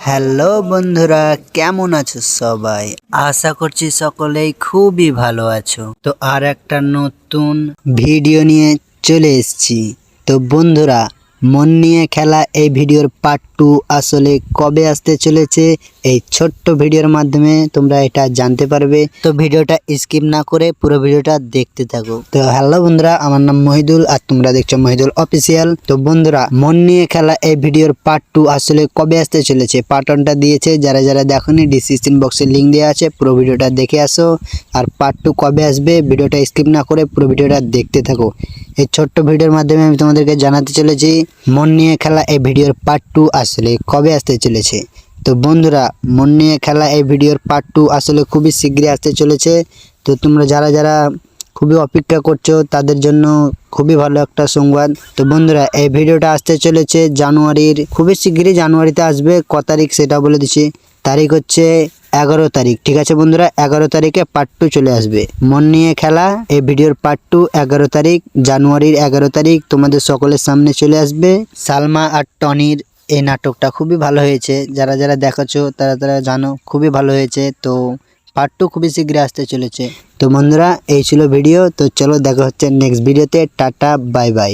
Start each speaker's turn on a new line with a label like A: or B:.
A: Hello বন্ধুরা, কেমন আছো সবাই? আশা করছি সকলেই খুবই ভালো আছো। তো আর একটা নতুন ভিডিও নিয়ে চলে এসেছি। তো বন্ধুরা, মন নিয়ে খেলা এই ভিডিওর পার্ট 2 আসলে কবে আসতে চলেছে এই ছোট্ট ভিডিওর মাধ্যমে তোমরা এটা জানতে পারবে। তো ভিডিওটা স্কিপ না করে পুরো ভিডিওটা দেখতে থাকো। তো হ্যালো বন্ধুরা, আমার নাম মহিদুল আর তোমরা দেখছো মহিদুল অফিসিয়াল। তো বন্ধুরা, মন নিয়ে খেলা এই ভিডিওর পার্ট 2 আসলে কবে আসতে চলেছে, পার্ট 1টা দিয়েছে, যারা যারা দেখোনি ডিসক্রিপশন বক্সে লিংক দেওয়া আছে, পুরো ভিডিওটা দেখে আসো। আর পার্ট 2 কবে আসবে ভিডিওটা স্কিপ না করে পুরো ভিডিওটা দেখতে থাকো। এই ছোট্ট ভিডিওর মাধ্যমে আমি তোমাদেরকে জানাতে চলেছি মন নিয়ে খেলা এই ভিডিওর পার্ট 2 আসলে কবে আসতে চলেছে। তো বন্ধুরা, মন নিয়ে খেলা এই ভিডিওর পার্ট 2 আসলে খুবই শীঘ্রই আসতে চলেছে। তো তোমরা যারা যারা খুবই অপেক্ষা করছো তাদের জন্য খুবই ভালো একটা সংবাদ। তো বন্ধুরা, এই ভিডিওটা আসতে চলেছে জানুয়ারির, খুবই শীঘ্রই জানুয়ারিতে আসবে। ক তারিখ সেটা বলে দিচ্ছি, তারিখ হচ্ছে 11 তারিখ। ঠিক আছে বন্ধুরা, 11 তারিখে পার্ট 2 চলে আসবে। মন নিয়ে খেলা এই ভিডিওর পার্ট 2 11 তারিখ, জানুয়ারির 11 তারিখ তোমাদের সকলের সামনে চলে আসবে। সালমা আর টনির এই নাটকটা খুবই ভালো হয়েছে, যারা যারা দেখাচ্ছো তারা তারা জানো খুবই ভালো হয়েছে। তো পার্ট 2 খুবই শীঘ্রই আসতে চলেছে। তো বন্ধুরা, এই ছিল ভিডিও। তো চলো দেখা হচ্ছে নেক্সট ভিডিওতে। Tata, bye bye.